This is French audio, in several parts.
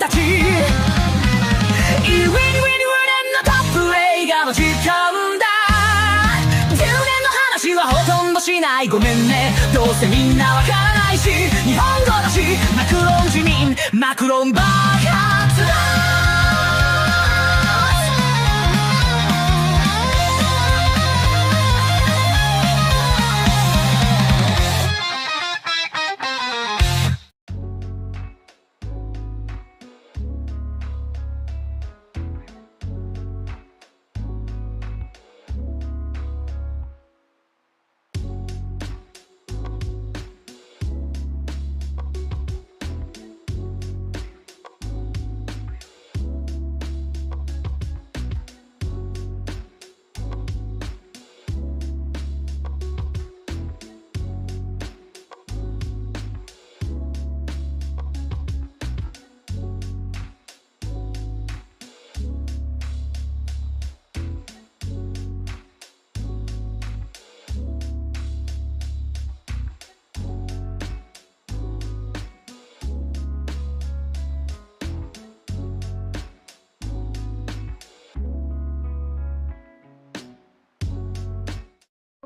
たちイウィンウィンウィンのトップ映画の時間だ10年の話はほとんどしないごめんねどうせみんなわからないし日本語だしマクロン自民マクロン爆発だ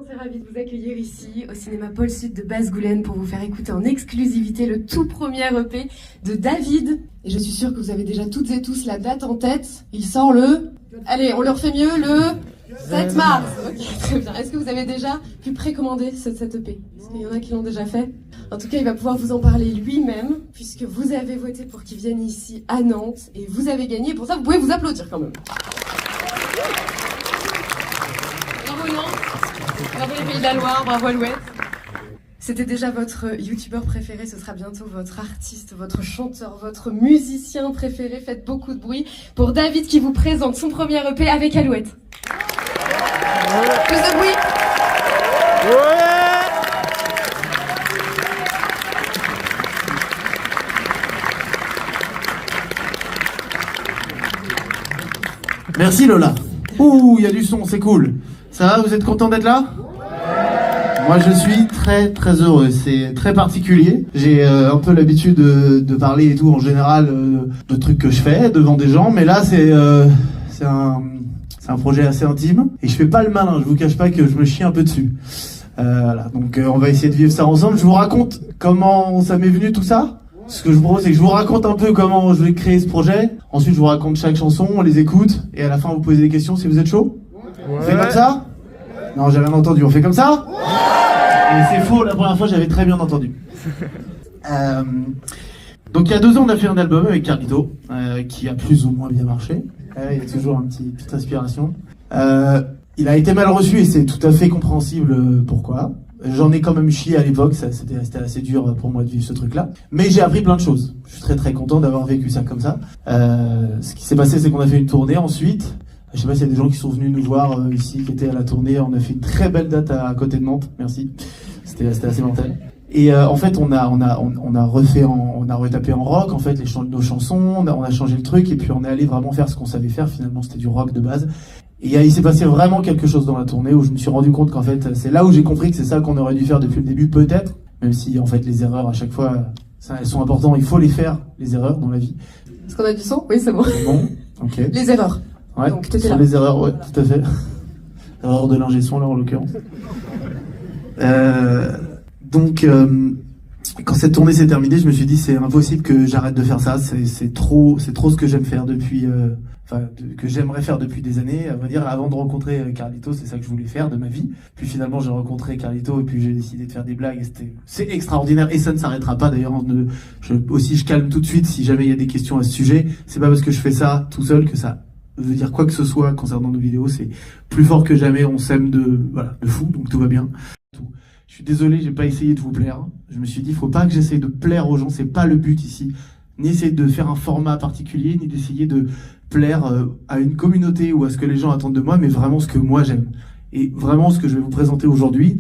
On est ravis de vous accueillir ici au cinéma Paul Sud de Basse-Goulaine pour vous faire écouter en exclusivité le tout premier EP de David. Et je suis sûre que vous avez déjà toutes et tous la date en tête. Il sort le... Allez, on le refait mieux, le 7 mars. Ok, très bien. Est-ce que vous avez déjà pu précommander cet EP? Parce qu'il y en a qui l'ont déjà fait. En tout cas, il va pouvoir vous en parler lui-même puisque vous avez voté pour qu'il vienne ici à Nantes et vous avez gagné. Pour ça, vous pouvez vous applaudir quand même. Bravo Nantes. Bravo les Pays de la Loire, bravo Alouette. C'était déjà votre youtubeur préféré, ce sera bientôt votre artiste, votre chanteur, votre musicien préféré. Faites beaucoup de bruit pour David qui vous présente son premier EP avec Alouette. Plus de bruit. Merci Lola. Ouh, il y a du son, c'est cool. Ça va, vous êtes content d'être là? Moi je suis très très heureux, c'est très particulier. J'ai un peu l'habitude de parler et tout en général de trucs que je fais devant des gens, mais là c'est un projet assez intime et je fais pas le malin, je vous cache pas que je me chie un peu dessus. Voilà, donc on va essayer de vivre ça ensemble. Je vous raconte comment ça m'est venu tout ça. Ce que je vous propose, c'est que je vous raconte un peu comment je vais créer ce projet. Ensuite je vous raconte chaque chanson, on les écoute et à la fin vous posez des questions si vous êtes chaud. On fait comme ça? Non, j'ai rien entendu, on fait comme ça? Et c'est faux, la première fois j'avais très bien entendu. Donc il y a 2 ans on a fait un album avec Carlito qui a plus ou moins bien marché. Il y a toujours une petite inspiration. Il a été mal reçu et c'est tout à fait compréhensible pourquoi. J'en ai quand même chié à l'époque, c'était assez dur pour moi de vivre ce truc-là. Mais j'ai appris plein de choses. Je suis très très content d'avoir vécu ça comme ça. Ce qui s'est passé, c'est qu'on a fait une tournée ensuite. Je sais pas s'il y a des gens qui sont venus nous voir ici, qui étaient à la tournée. On a fait une très belle date à côté de Nantes, merci. C'était assez mental. Et en fait, on a retapé en rock en fait nos chansons. On a changé le truc et puis on est allé vraiment faire ce qu'on savait faire. Finalement, c'était du rock de base. Et il s'est passé vraiment quelque chose dans la tournée où je me suis rendu compte qu'en fait, c'est là où j'ai compris que c'est ça qu'on aurait dû faire depuis le début, peut-être. Même si en fait, les erreurs à chaque fois, elles sont importantes. Il faut les faire, les erreurs dans la vie. Est-ce qu'on a du son? Oui, c'est bon. Bon, ok. Les erreurs. Ouais, donc t'étais sur là. Les erreurs, ouais, tout à fait. Erreur de l'ingé son là en l'occurrence. Donc, quand cette tournée s'est terminée, je me suis dit c'est impossible que j'arrête de faire ça. C'est trop ce que j'aime faire depuis, que j'aimerais faire depuis des années. À vrai dire, avant de rencontrer Carlito, c'est ça que je voulais faire de ma vie. Puis finalement, j'ai rencontré Carlito et puis j'ai décidé de faire des blagues. Et c'est extraordinaire et ça ne s'arrêtera pas. D'ailleurs, je calme tout de suite si jamais il y a des questions à ce sujet. C'est pas parce que je fais ça tout seul que ça veut dire quoi que ce soit concernant nos vidéos. C'est plus fort que jamais. On s'aime de fou, donc tout va bien. Je suis désolé, j'ai pas essayé de vous plaire. Je me suis dit, faut pas que j'essaye de plaire aux gens, c'est pas le but ici. Ni essayer de faire un format particulier, ni d'essayer de plaire à une communauté ou à ce que les gens attendent de moi, mais vraiment ce que moi j'aime. Et vraiment ce que je vais vous présenter aujourd'hui,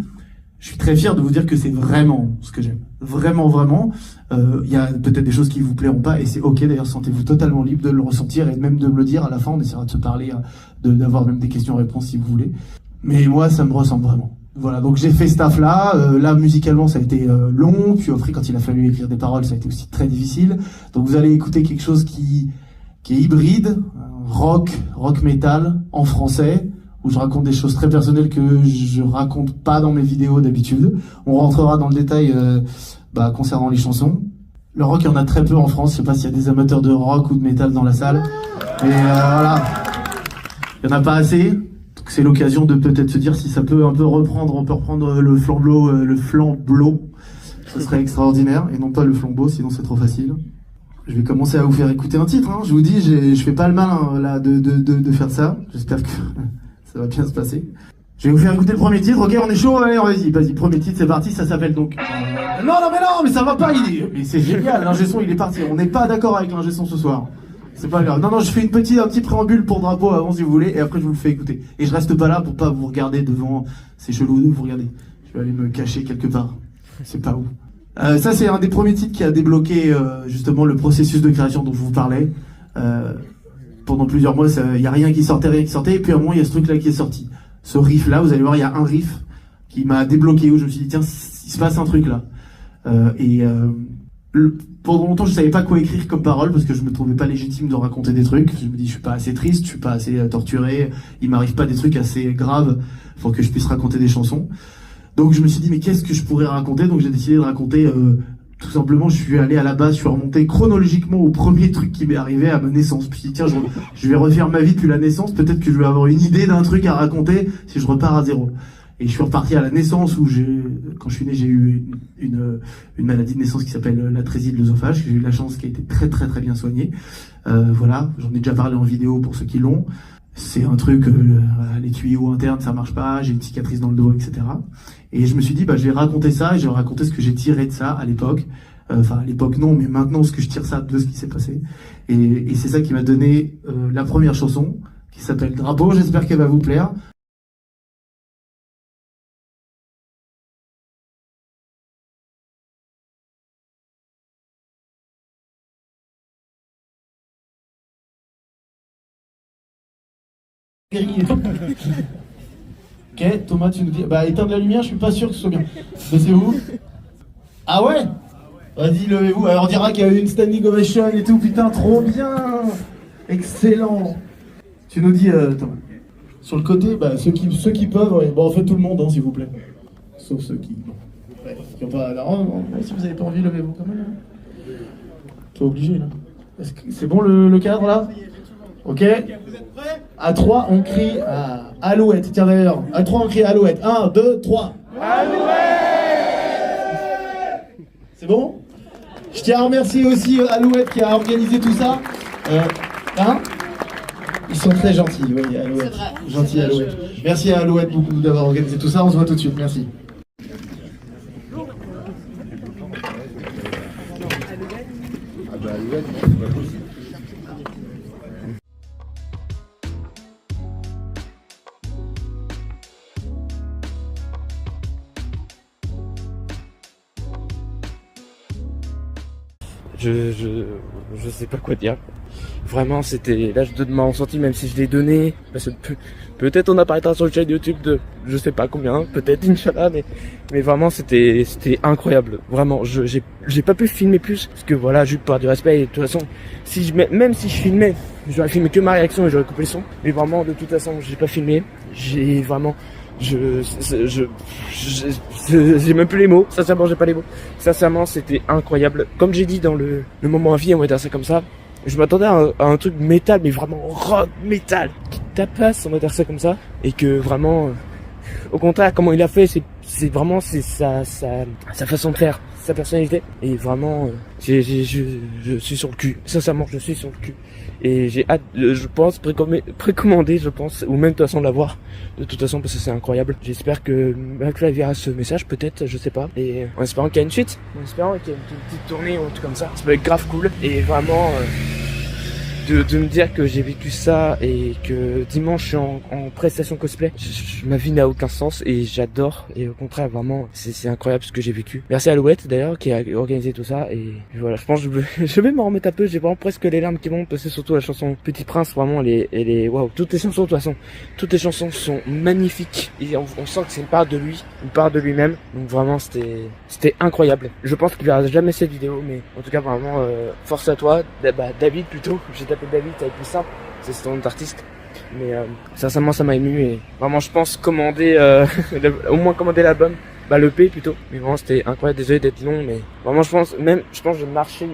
je suis très fier de vous dire que c'est vraiment ce que j'aime. Vraiment, vraiment. Il y a peut-être des choses qui vous plairont pas, et c'est ok d'ailleurs, sentez-vous totalement libre de le ressentir et même de me le dire à la fin, on essaiera de se parler, d'avoir même des questions-réponses si vous voulez. Mais moi, ça me ressemble vraiment. Voilà, donc j'ai fait ce taf-là. Là, musicalement, ça a été long. Puis après, quand il a fallu écrire des paroles, ça a été aussi très difficile. Donc vous allez écouter quelque chose qui est hybride, rock metal, en français, où je raconte des choses très personnelles que je raconte pas dans mes vidéos d'habitude. On rentrera dans le détail concernant les chansons. Le rock, il y en a très peu en France. Je sais pas s'il y a des amateurs de rock ou de métal dans la salle. Mais voilà, il y en a pas assez. Donc c'est l'occasion de peut-être se dire si ça peut un peu reprendre. On peut reprendre le flambeau. Ce serait extraordinaire. Et non pas le flambeau, sinon c'est trop facile. Je vais commencer à vous faire écouter un titre. Je vous dis, je fais pas le malin là de faire ça. J'espère que ça va bien se passer. Je vais vous faire écouter le premier titre. Ok, on est chaud. Allez, vas-y. Premier titre, c'est parti. Ça s'appelle donc. Non, mais ça va pas. Mais c'est génial. L'ingé son, il est parti. On n'est pas d'accord avec l'ingé son ce soir. C'est pas grave. Non, je fais un petit préambule pour Drapeau avant si vous voulez, et après je vous le fais écouter. Et je reste pas là pour pas vous regarder devant. C'est chelou de vous regarder. Je vais aller me cacher quelque part. C'est pas où. Ça, c'est un des premiers titres qui a débloqué justement le processus de création dont je vous parlais. Pendant plusieurs mois, il y a rien qui sortait, et puis à un moment, il y a ce truc-là qui est sorti. Ce riff-là, vous allez voir, il y a un riff qui m'a débloqué, où je me suis dit, tiens, il se passe un truc là. Pendant longtemps, je savais pas quoi écrire comme parole, parce que je me trouvais pas légitime de raconter des trucs. Je me dis, je suis pas assez triste, je suis pas assez torturé, il m'arrive pas des trucs assez graves pour que je puisse raconter des chansons. Donc je me suis dit, mais qu'est-ce que je pourrais raconter? Donc j'ai décidé de raconter, tout simplement, je suis allé à la base, je suis remonté chronologiquement au premier truc qui m'est arrivé à ma naissance. Puis tiens, je vais refaire ma vie depuis la naissance, peut-être que je vais avoir une idée d'un truc à raconter si je repars à zéro. Et je suis reparti à la naissance où quand je suis né, j'ai eu une maladie de naissance qui s'appelle l'atrésie de l'œsophage, que j'ai eu la chance qui a été très très très bien soignée. Voilà, j'en ai déjà parlé en vidéo pour ceux qui l'ont. C'est un truc, les tuyaux internes ça marche pas, j'ai une cicatrice dans le dos, etc. Et je me suis dit, je vais raconter ça, et je vais raconter ce que j'ai tiré de ça à l'époque. Enfin, à l'époque non, mais maintenant ce que je tire ça de ce qui s'est passé. Et c'est ça qui m'a donné la première chanson, qui s'appelle Drapeau. J'espère qu'elle va vous plaire. Ok, Thomas, tu nous dis. Éteindre la lumière, je suis pas sûr que ce soit bien. Baissez-vous. Ah ouais? Vas-y, levez-vous. Alors, on dira qu'il y a eu une standing ovation et tout. Putain, trop bien! Excellent! Tu nous dis, Thomas. Sur le côté, ceux qui peuvent, ouais. Bon, en fait, tout le monde, s'il vous plaît. Sauf ceux qui. Qui ont pas. Non, si vous avez pas envie, levez-vous quand même. T'es obligé, là. C'est bon le cadre, là? Ok? À 3, on crie Alouette. Tiens d'ailleurs, à 3, on crie Alouette. 1, 2, 3. Alouette! C'est bon? Je tiens à remercier aussi Alouette qui a organisé tout ça. Ils sont très gentils, oui, Alouette. Gentil Alouette. Merci à Alouette beaucoup d'avoir organisé tout ça. On se voit tout de suite. Merci. Alouette, c'est pas possible. Je sais pas quoi dire. Vraiment, c'était l'âge de ma ressenti, même si je l'ai donné. Parce que peut-être on apparaîtra sur le chaîne YouTube de je sais pas combien, peut-être Inch'Allah, mais vraiment c'était incroyable. Vraiment, j'ai pas pu filmer plus parce que voilà, juste par du respect. Et de toute façon, même si je filmais, j'aurais filmé que ma réaction et j'aurais coupé le son. Mais vraiment, de toute façon, j'ai pas filmé. J'ai vraiment j'ai même plus les mots, sincèrement j'ai pas les mots. Sincèrement c'était incroyable. Comme j'ai dit dans le moment à vie, on va dire ça comme ça, je m'attendais à un truc métal, mais vraiment rock métal, qui tapasse, on va dire ça comme ça. Et que vraiment, au contraire, comment il a fait, c'est vraiment sa façon de faire, sa personnalité. Et vraiment, je suis sur le cul, sincèrement je suis sur le cul. Et j'ai hâte, je pense, précommander, je pense, ou même de toute façon l'avoir, de toute façon, parce que c'est incroyable. J'espère que McFly verra ce message, peut-être, je sais pas. Et en espérant qu'il y a une suite, en espérant qu'il y a une petite tournée ou un truc comme ça, ça peut être grave cool. Et vraiment, de me dire que j'ai vécu ça et que dimanche je suis en prestation cosplay. Ma vie n'a aucun sens et j'adore. Et au contraire, vraiment, c'est incroyable ce que j'ai vécu. Merci à Alouette d'ailleurs qui a organisé tout ça. Et voilà, je pense que je vais m'en remettre un peu. J'ai vraiment presque les larmes qui montent parce que surtout la chanson Petit Prince, vraiment, elle est waouh. Toutes les chansons de toute façon, toutes les chansons sont magnifiques. Et on sent que c'est une part de lui, une part de lui-même. Donc vraiment, c'était incroyable. Je pense qu'il verra jamais cette vidéo, mais en tout cas vraiment, force à toi, David plutôt. J'ai tapé David, ça va être plus simple. C'est son nom d'artiste. Mais sincèrement, ça m'a ému et vraiment, je pense commander, au moins commander l'album. L'EP plutôt. Mais vraiment, c'était incroyable. Désolé d'être long, mais vraiment, je pense que je vais marcher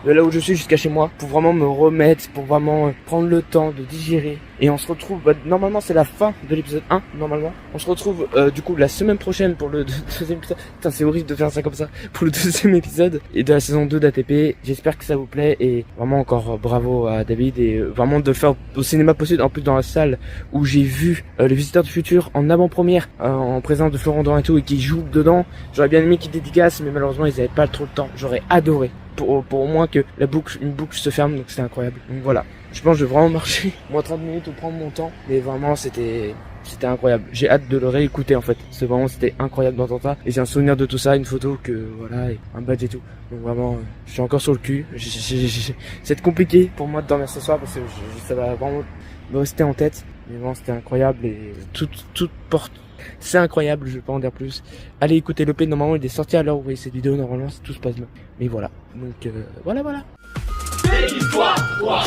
de là où je suis jusqu'à chez moi pour vraiment me remettre, pour vraiment prendre le temps de digérer. Et on se retrouve, normalement c'est la fin de l'épisode 1, normalement. On se retrouve du coup la semaine prochaine pour le deuxième épisode. Putain, c'est horrible de faire ça comme ça. Pour le deuxième épisode et de la saison 2 d'ATP. J'espère que ça vous plaît et vraiment encore bravo à David et vraiment de le faire au cinéma possible. En plus dans la salle où j'ai vu Les Visiteurs du Futur en avant-première en présence de Florent Dorin et tout et qui joue dedans. J'aurais bien aimé qu'il dédicace mais malheureusement ils avaient pas trop de temps. J'aurais adoré. Pour au moins que une boucle se ferme, donc c'était incroyable. Donc voilà, je pense que je vais vraiment marcher, moi 30 minutes ou prendre mon temps, mais vraiment c'était incroyable. J'ai hâte de le réécouter en fait, c'était incroyable d'entendre ça, et j'ai un souvenir de tout ça, une photo que voilà, et un badge et tout. Donc vraiment, je suis encore sur le cul, c'est compliqué pour moi de dormir ce soir parce que ça va vraiment me rester en tête, mais vraiment c'était incroyable et toute porte. C'est incroyable, je vais pas en dire plus. Allez écouter l'EP, normalement il est sorti à l'heure où vous voyez cette vidéo, normalement si tout se passe bien. Mais voilà, donc voilà. C'est l'histoire, quoi.